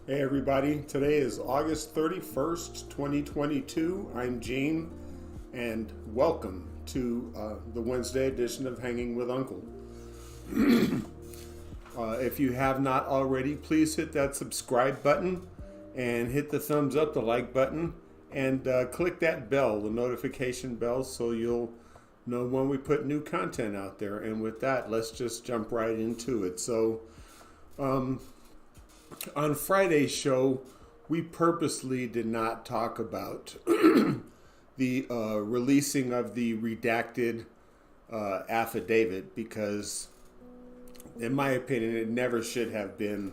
Hey everybody, today is August 31st, 2022. I'm Gene, and welcome to the Wednesday edition of Hanging with Uncle. If you have not already, please hit that subscribe button and hit the thumbs up, the like button, and click that bell, the notification bell, so you'll know when we put new content out there. And with that, let's just jump right into it. On Friday's show, we purposely did not talk about the releasing of the redacted affidavit because, in my opinion, it never should have been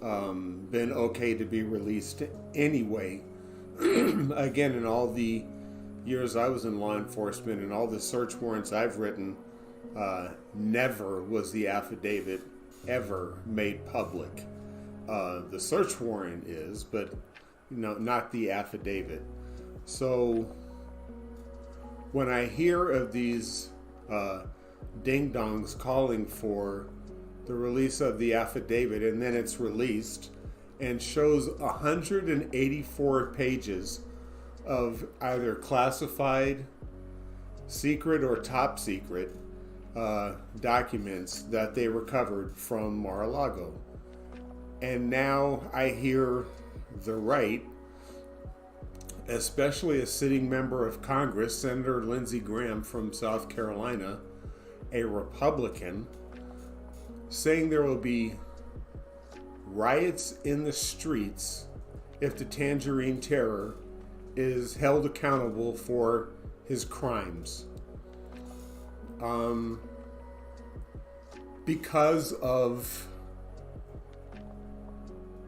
okay to be released anyway. Again, in all the years I was in law enforcement and all the search warrants I've written, never was the affidavit ever made public. The search warrant is, but not the affidavit. So when I hear of these ding-dongs calling for the release of the affidavit, and then it's released and shows 184 pages of either classified, secret, or top secret documents that they recovered from Mar-a-Lago. And now I hear the right, especially a sitting member of Congress, Senator Lindsey Graham from South Carolina, a Republican, saying there will be riots in the streets if the Tangerine Terror is held accountable for his crimes. Because of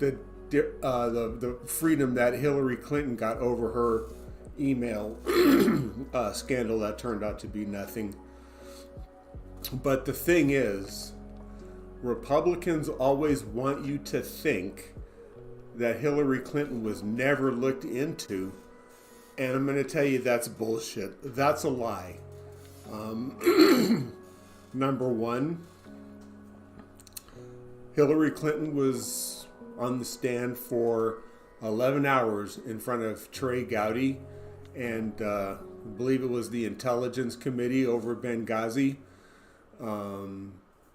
the freedom that Hillary Clinton got over her email scandal that turned out to be nothing. But the thing is, Republicans always want you to think that Hillary Clinton was never looked into, and I'm going to tell you that's bullshit. That's a lie. Number one, Hillary Clinton was on the stand for 11 hours in front of Trey Gowdy and I believe it was the Intelligence Committee over Benghazi.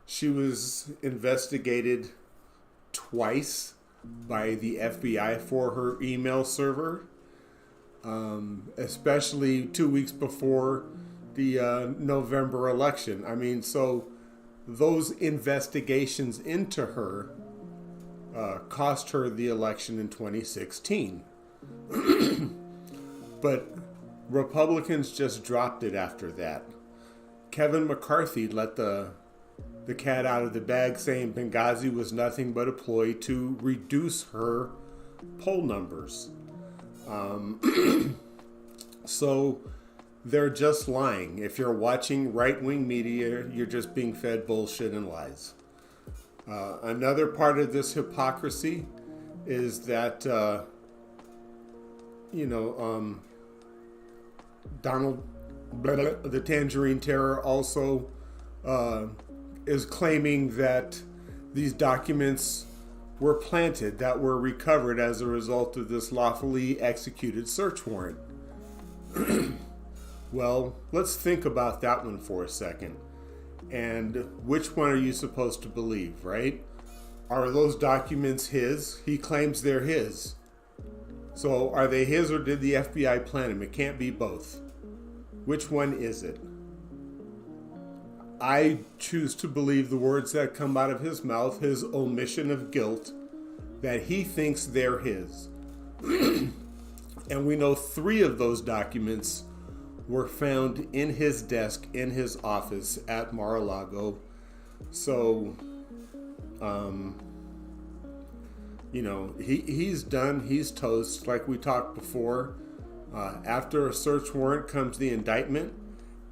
She was investigated twice by the FBI for her email server, especially 2 weeks before the November election. I mean, so those investigations into her cost her the election in 2016. But Republicans just dropped it after that. Kevin McCarthy let the cat out of the bag, saying Benghazi was nothing but a ploy to reduce her poll numbers. So they're just lying. If you're watching right-wing media, you're just being fed bullshit and lies. Another part of this hypocrisy is that, the Tangerine Terror also is claiming that these documents were planted, that were recovered as a result of this lawfully executed search warrant. Well, let's think about that one for a second. And which one are you supposed to believe, right? Are those documents his? He claims they're his. So are they his, or did the FBI plant them? It can't be both. Which one is it? I choose to believe the words that come out of his mouth, his omission of guilt, that he thinks they're his. And we know 3 of those documents were found in his desk, in his office at Mar-a-Lago. So, he's done. He's toast. Like we talked before, after a search warrant comes the indictment,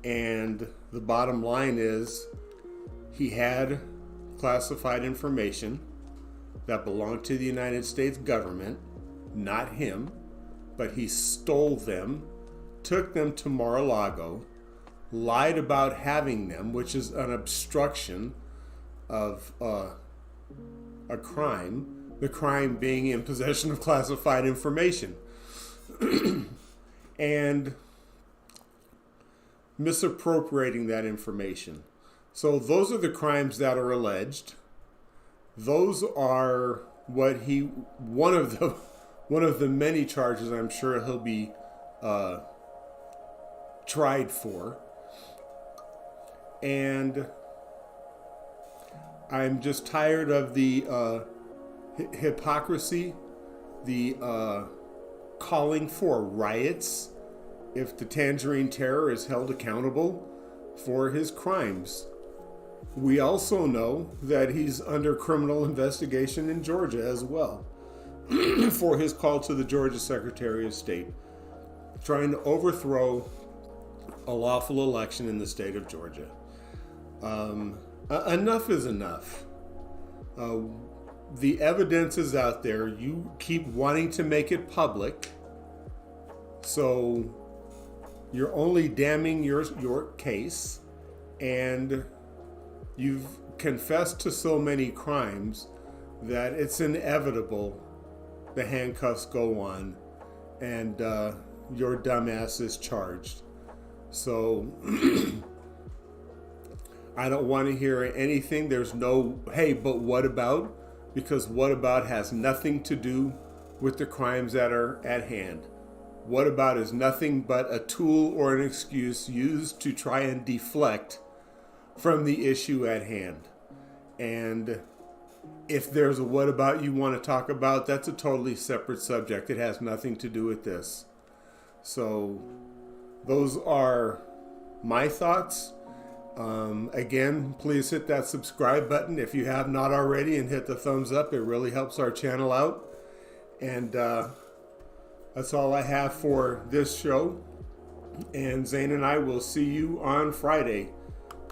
and the bottom line is he had classified information that belonged to the United States government, not him, but he stole them, took them to Mar-a-Lago, lied about having them, which is an obstruction of a crime, the crime being in possession of classified information and misappropriating that information. So those are the crimes that are alleged. Those are one of the many charges I'm sure he'll be tried for. And I'm just tired of the hypocrisy, the calling for riots if the Tangerine Terror is held accountable for his crimes. We also know that he's under criminal investigation in Georgia as well for his call to the Georgia Secretary of State, trying to overthrow a lawful election in the state of Georgia. Enough is enough. The evidence is out there. You keep wanting to make it public, so you're only damning your case, and you've confessed to so many crimes that it's inevitable the handcuffs go on and your dumbass is charged. So I don't want to hear anything. There's no, hey, but what about? Because what about has nothing to do with the crimes that are at hand. What about is nothing but a tool or an excuse used to try and deflect from the issue at hand. And if there's a what about you want to talk about, that's a totally separate subject. It has nothing to do with this. So those are my thoughts. Again, please hit that subscribe button if you have not already, and hit the thumbs up. It really helps our channel out. And that's all I have for this show. And Zane and I will see you on Friday.